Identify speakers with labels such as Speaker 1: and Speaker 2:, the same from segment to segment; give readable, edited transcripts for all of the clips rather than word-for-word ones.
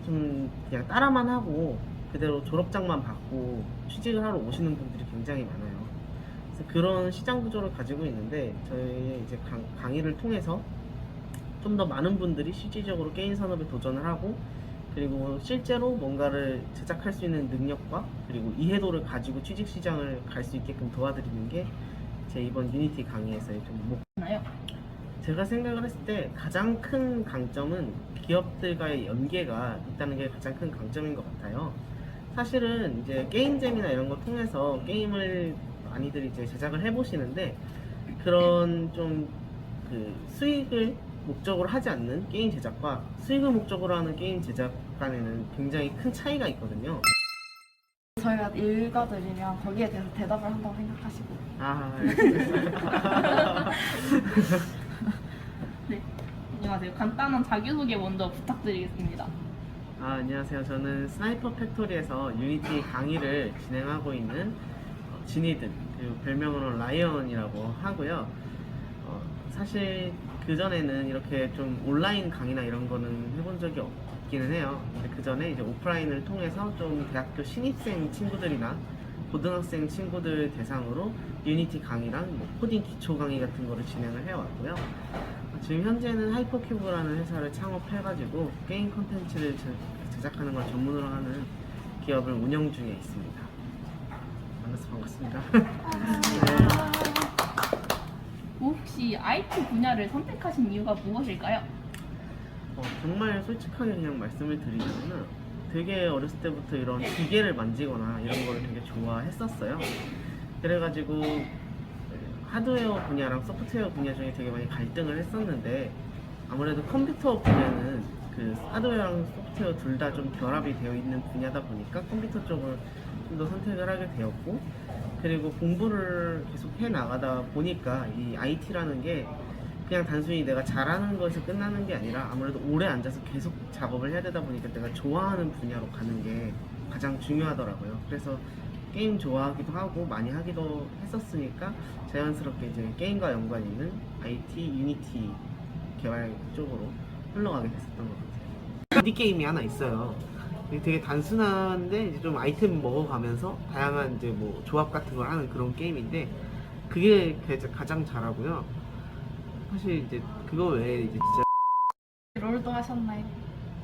Speaker 1: 좀 그냥 따라만 하고 그대로 졸업장만 받고 취직을 하러 오시는 분들이 굉장히 많아요. 그래서 그런 시장 구조를 가지고 있는데 저희 이제 강의를 통해서 좀 더 많은 분들이 실질적으로 게임 산업에 도전을 하고 그리고 실제로 뭔가를 제작할 수 있는 능력과 그리고 이해도를 가지고 취직 시장을 갈 수 있게끔 도와드리는 게 제 이번 유니티 강의에서의 좀
Speaker 2: 나요?
Speaker 1: 제가 생각을 했을 때 가장 큰 강점은 기업들과의 연계가 있다는 게 가장 큰 강점인 것 같아요. 사실은 이제 게임잼이나 이런 거 통해서 게임을 많이들 이제 제작을 해보시는데 그런 좀 그 수익을 목적으로 하지 않는 게임 제작과 수익을 목적으로 하는 게임 제작 간에는 굉장히 큰 차이가 있거든요.
Speaker 2: 저희가 읽어드리면 거기에 대해서 대답을 한다고 생각하시고.
Speaker 1: 아, 알겠습니다.
Speaker 2: 네. 안녕하세요. 간단한 자기소개 먼저 부탁드리겠습니다.
Speaker 1: 안녕하세요. 저는 스나이퍼 팩토리에서 유니티 강의를 진행하고 있는 진이든, 그리고 별명으로 라이언이라고 하고요. 사실 그전에는 이렇게 좀 온라인 강의나 이런 거는 해본 적이 없기는 해요. 근데 그 전에 이제 오프라인을 통해서 좀 대학교 신입생 친구들이나 고등학생 친구들 대상으로 유니티 강의랑 뭐 코딩 기초 강의 같은 거를 진행을 해왔고요. 지금 현재는 하이퍼큐브라는 회사를 창업해가지고 게임 콘텐츠를 제작하는 걸 전문으로 하는 기업을 운영 중에 있습니다. 만나서 반갑습니다. 네.
Speaker 2: 혹시 IT 분야를 선택하신 이유가 무엇일까요?
Speaker 1: 정말 솔직하게 그냥 말씀을 드리자면 되게 어렸을 때부터 이런 기계를 만지거나 이런 거를 되게 좋아했었어요. 그래가지고 하드웨어 분야랑 소프트웨어 분야 중에 되게 많이 갈등을 했었는데 아무래도 컴퓨터 분야는 그 하드웨어랑 소프트웨어 둘 다 좀 결합이 되어 있는 분야다 보니까 컴퓨터 쪽을 좀 더 선택을 하게 되었고 그리고 공부를 계속 해 나가다 보니까 이 IT라는 게 그냥 단순히 내가 잘하는 것에서 끝나는 게 아니라 아무래도 오래 앉아서 계속 작업을 해야 되다 보니까 내가 좋아하는 분야로 가는 게 가장 중요하더라고요. 그래서 게임 좋아하기도 하고 많이 하기도 했었으니까 자연스럽게 이제 게임과 연관 있는 IT, 유니티 개발 쪽으로 흘러가게 됐었던 것 같아요. 2D 게임이 하나 있어요. 되게 단순한데 이제 좀 아이템 먹어가면서 다양한 이제 뭐 조합 같은 걸 하는 그런 게임인데 그게 가장 잘하고요. 사실 이제 그거 외에 이제 진짜
Speaker 2: 롤도 하셨나요?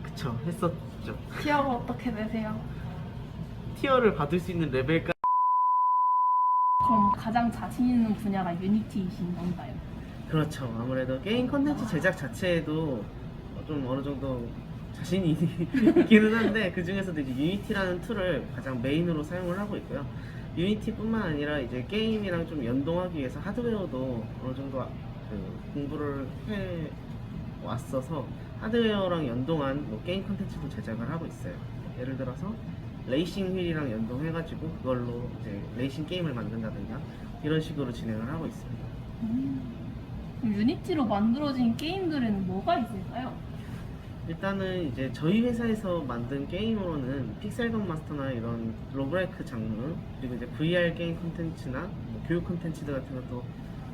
Speaker 1: 그쵸 했었죠.
Speaker 2: 티어가 어떻게 되세요?
Speaker 1: 티어를 받을 수 있는 레벨까지
Speaker 2: 그럼 가장 자신 있는 분야가 유니티이신 건가요?
Speaker 1: 그렇죠. 아무래도 게임 컨텐츠 제작 자체에도 좀 어느 정도 자신이 있기는 한데 그 중에서도 이제 유니티라는 툴을 가장 메인으로 사용을 하고 있고요. 유니티뿐만 아니라 이제 게임이랑 좀 연동하기 위해서 하드웨어도 어느 정도 그 공부를 해 왔어서 하드웨어랑 연동한 뭐 게임 컨텐츠도 제작을 하고 있어요. 예를 들어서 레이싱 휠이랑 연동해가지고 그걸로 이제 레이싱 게임을 만든다든가 이런 식으로 진행을 하고 있습니다.
Speaker 2: 그럼 유니티로 만들어진 게임들은 뭐가 있을까요?
Speaker 1: 일단은 이제 저희 회사에서 만든 게임으로는 픽셀건 마스터나 이런 로그라이크 장르 그리고 이제 VR 게임 콘텐츠나 뭐 교육 콘텐츠들 같은 것도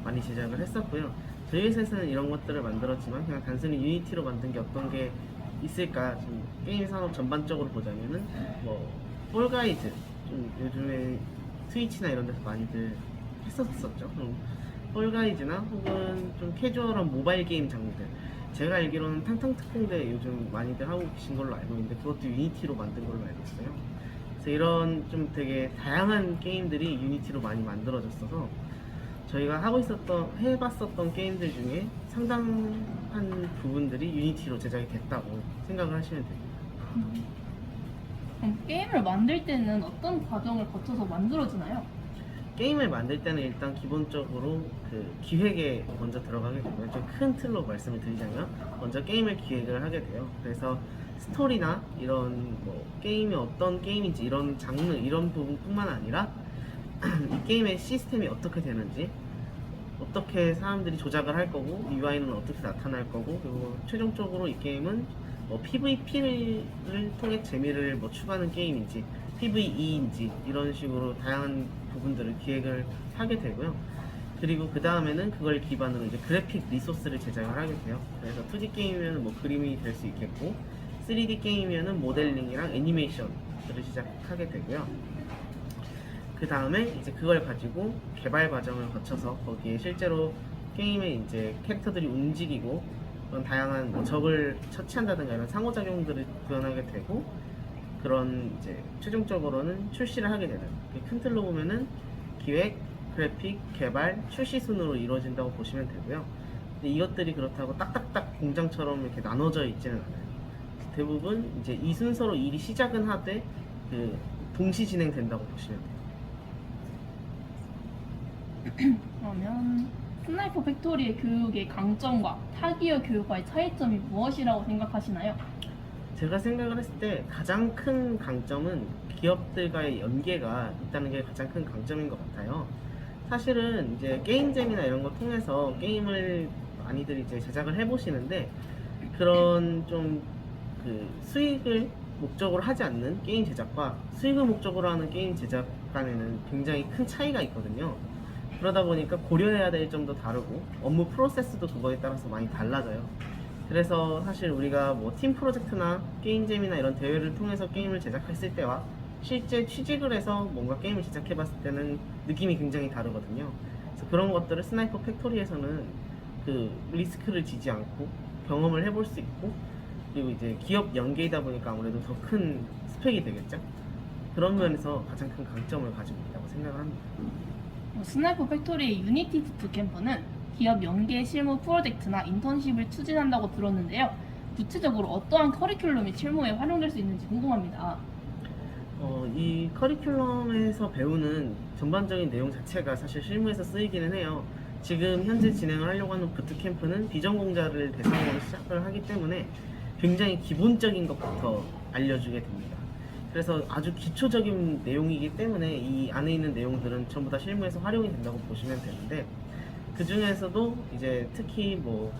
Speaker 1: 많이 제작을 했었고요. 저희 회사에서는 이런 것들을 만들었지만 그냥 단순히 유니티로 만든 게 어떤 게 있을까 좀 게임 산업 전반적으로 보자면은 뭐 폴가이즈 좀 요즘에 트위치나 이런 데서 많이들 했었었죠. 폴가이즈나 혹은 좀 캐주얼한 모바일 게임 장르들 제가 알기로는 탕탕특공대 요즘 많이들 하고 계신 걸로 알고 있는데 그것도 유니티로 만든 걸로 알고 있어요. 그래서 이런 좀 되게 다양한 게임들이 유니티로 많이 만들어졌어서 저희가 해봤었던 게임들 중에 상당한 부분들이 유니티로 제작이 됐다고 생각을 하시면 됩니다.
Speaker 2: 그럼 게임을 만들 때는 어떤 과정을 거쳐서 만들어지나요?
Speaker 1: 게임을 만들 때는 일단 기본적으로 그 기획에 먼저 들어가게 되고요. 좀 큰 틀로 말씀을 드리자면 먼저 게임을 기획을 하게 돼요. 그래서 스토리나 이런 뭐 게임이 어떤 게임인지 이런 장르 이런 부분뿐만 아니라 이 게임의 시스템이 어떻게 되는지 어떻게 사람들이 조작을 할 거고 UI는 어떻게 나타날 거고 그리고 최종적으로 이 게임은 뭐 PVP를 통해 재미를 뭐 추구하는 게임인지 PVE인지 이런 식으로 다양한 부분들을 기획을 하게 되고요. 그리고 그 다음에는 그걸 기반으로 이제 그래픽 리소스를 제작을 하게 돼요. 그래서 2D 게임이면 뭐 그림이 될 수 있겠고 3D 게임이면은 모델링이랑 애니메이션을 시작하게 되고요. 그 다음에 이제 그걸 가지고 개발 과정을 거쳐서 거기에 실제로 게임에 이제 캐릭터들이 움직이고 그런 다양한 뭐 적을 처치한다든가 이런 상호작용들을 구현하게 되고 그런 이제 최종적으로는 출시를 하게 되는 큰 틀로 보면은 기획, 그래픽, 개발, 출시 순으로 이루어진다고 보시면 되고요. 근데 이것들이 그렇다고 딱딱딱 공장처럼 이렇게 나눠져 있지는 않아요. 대부분 이제 이 순서로 일이 시작은 하되 그 동시 진행된다고 보시면 돼요.
Speaker 2: 그러면 스나이퍼 팩토리의 교육의 강점과 타기어 교육과의 차이점이 무엇이라고 생각하시나요?
Speaker 1: 제가 생각을 했을 때 가장 큰 강점은 기업들과의 연계가 있다는 게 가장 큰 강점인 것 같아요. 사실은 이제 게임잼이나 이런 거 통해서 게임을 많이들 이제 제작을 해보시는데 그런 좀 그 수익을 목적으로 하지 않는 게임 제작과 수익을 목적으로 하는 게임 제작 간에는 굉장히 큰 차이가 있거든요. 그러다 보니까 고려해야 될 점도 다르고 업무 프로세스도 그거에 따라서 많이 달라져요. 그래서 사실 우리가 뭐 팀 프로젝트나 게임잼이나 이런 대회를 통해서 게임을 제작했을 때와 실제 취직을 해서 뭔가 게임을 제작해봤을 때는 느낌이 굉장히 다르거든요. 그래서 그런 것들을 스나이퍼 팩토리에서는 그 리스크를 지지 않고 경험을 해볼 수 있고 그리고 이제 기업 연계이다 보니까 아무래도 더 큰 스펙이 되겠죠. 그런 면에서 가장 큰 강점을 가지고 있다고 생각을 합니다.
Speaker 2: 스나이퍼 팩토리의 유니티 부트캠프는 기업 연계 실무 프로젝트나 인턴십을 추진한다고 들었는데요. 구체적으로 어떠한 커리큘럼이 실무에 활용될 수 있는지 궁금합니다.
Speaker 1: 이 커리큘럼에서 배우는 전반적인 내용 자체가 사실 실무에서 쓰이기는 해요. 지금 현재 진행을 하려고 하는 부트캠프는 비전공자를 대상으로 시작을 하기 때문에 굉장히 기본적인 것부터 알려주게 됩니다. 그래서 아주 기초적인 내용이기 때문에 이 안에 있는 내용들은 전부 다 실무에서 활용이 된다고 보시면 되는데 그 중에서도 이제 특히 뭐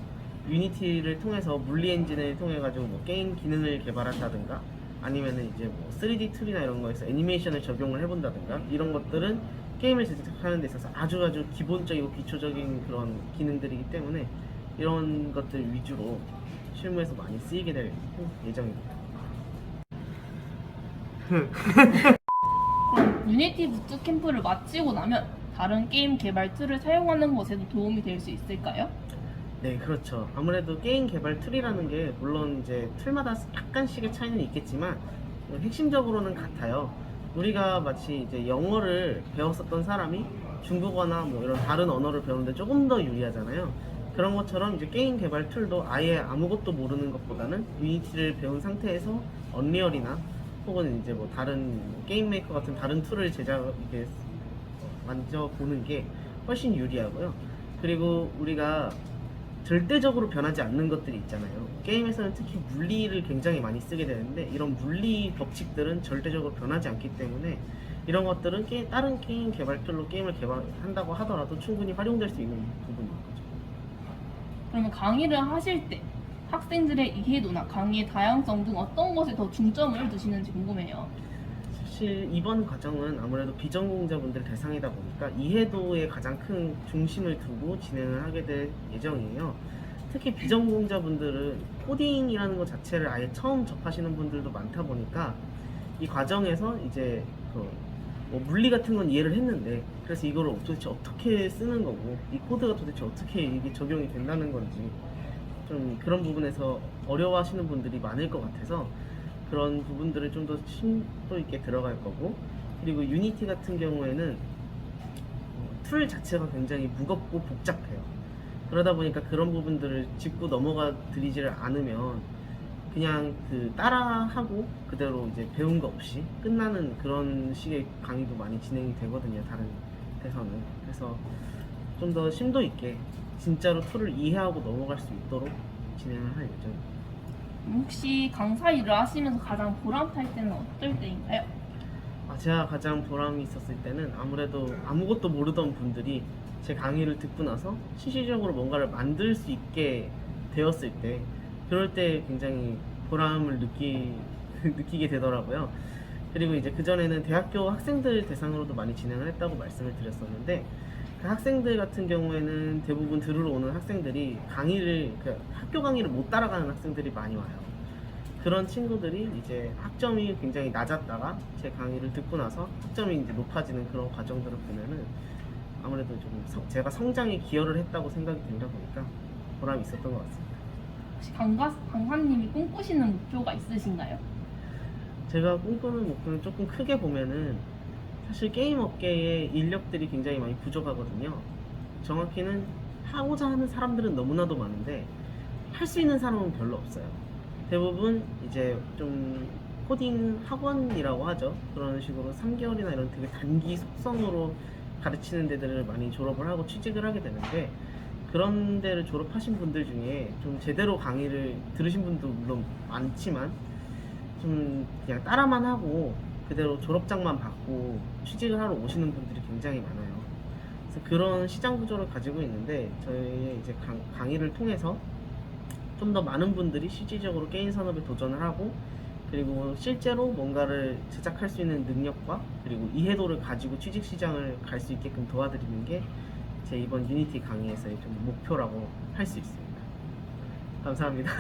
Speaker 1: 유니티를 통해서 물리 엔진을 통해 가지고 뭐 게임 기능을 개발한다든가 아니면은 이제 뭐 3D 툴이나 이런 거에서 애니메이션을 적용을 해본다든가 이런 것들은 게임을 제작하는 데 있어서 아주 기본적이고 기초적인 그런 기능들이기 때문에 이런 것들 위주로 실무에서 많이 쓰이게 될 예정입니다.
Speaker 2: 그럼 유니티 부트캠프를 마치고 나면 다른 게임 개발 툴을 사용하는 것에도 도움이 될 수 있을까요?
Speaker 1: 네, 그렇죠. 아무래도 게임 개발 툴이라는 게 물론 이제 툴마다 약간씩의 차이는 있겠지만 핵심적으로는 같아요. 우리가 마치 이제 영어를 배웠었던 사람이 중국어나 뭐 이런 다른 언어를 배우는데 조금 더 유리하잖아요. 그런 것처럼 이제 게임 개발 툴도 아예 아무것도 모르는 것보다는 유니티를 배운 상태에서 언리얼이나 혹은 이제 뭐 다른 게임 메이커 같은 다른 툴을 이렇게 만져보는 게 훨씬 유리하고요. 그리고 우리가 절대적으로 변하지 않는 것들이 있잖아요. 게임에서는 특히 물리를 굉장히 많이 쓰게 되는데 이런 물리 법칙들은 절대적으로 변하지 않기 때문에 이런 것들은 다른 게임 개발 툴로 게임을 개발한다고 하더라도 충분히 활용될 수 있는 부분인 거죠.
Speaker 2: 그러면 강의를 하실 때 학생들의 이해도나 강의의 다양성 등 어떤 것에 더 중점을 두시는지 궁금해요.
Speaker 1: 사실 이번 과정은 아무래도 비전공자분들 대상이다 보니까 이해도에 가장 큰 중심을 두고 진행을 하게 될 예정이에요. 특히 비전공자분들은 코딩이라는 것 자체를 아예 처음 접하시는 분들도 많다 보니까 이 과정에서 이제 뭐 물리 같은 건 이해를 했는데 그래서 이걸 도대체 어떻게 쓰는 거고 이 코드가 도대체 어떻게 이게 적용이 된다는 건지 좀 그런 부분에서 어려워하시는 분들이 많을 것 같아서 그런 부분들을 좀 더 심도 있게 들어갈 거고 그리고 유니티 같은 경우에는 툴 자체가 굉장히 무겁고 복잡해요. 그러다 보니까 그런 부분들을 짚고 넘어가 드리지를 않으면 그냥 그 따라하고 그대로 이제 배운 거 없이 끝나는 그런 식의 강의도 많이 진행이 되거든요. 다른 데서는. 그래서 좀 더 심도 있게 진짜로 툴을 이해하고 넘어갈 수 있도록 진행을 할 예정입니다.
Speaker 2: 혹시 강사 일을 하시면서 가장 보람탈 때는 어떨 때인가요?
Speaker 1: 제가 가장 보람이 있었을 때는 아무래도 아무것도 모르던 분들이 제 강의를 듣고 나서 실질적으로 뭔가를 만들 수 있게 되었을 때 그럴 때 굉장히 보람을 느끼게 되더라고요. 그리고 이제 그전에는 대학교 학생들 대상으로도 많이 진행을 했다고 말씀을 드렸었는데 그 학생들 같은 경우에는 대부분 들으러 오는 학생들이 학교 강의를 못 따라가는 학생들이 많이 와요. 그런 친구들이 이제 학점이 굉장히 낮았다가 제 강의를 듣고 나서 학점이 이제 높아지는 그런 과정들을 보면은 아무래도 좀 제가 성장에 기여를 했다고 생각이 들다 보니까 보람이 있었던 것 같습니다.
Speaker 2: 혹시 강사님이 꿈꾸시는 목표가 있으신가요?
Speaker 1: 제가 꿈꾸는 목표는 조금 크게 보면은 사실 게임 업계에 인력들이 굉장히 많이 부족하거든요. 정확히는 하고자 하는 사람들은 너무나도 많은데 할 수 있는 사람은 별로 없어요. 대부분 이제 좀 코딩 학원이라고 하죠. 그런 식으로 3개월이나 이런 되게 단기 속성으로 가르치는 데들을 많이 졸업을 하고 취직을 하게 되는데, 그런 데를 졸업하신 분들 중에 좀 제대로 강의를 들으신 분도 물론 많지만 좀 그냥 따라만 하고 그대로 졸업장만 받고 취직을 하러 오시는 분들이 굉장히 많아요. 그래서 그런 시장 구조를 가지고 있는데, 저희의 이제 강의를 통해서 좀 더 많은 분들이 실질적으로 게임 산업에 도전을 하고, 그리고 실제로 뭔가를 제작할 수 있는 능력과 그리고 이해도를 가지고 취직 시장을 갈 수 있게끔 도와드리는 게 제 이번 유니티 강의에서의 좀 목표라고 할 수 있습니다. 감사합니다.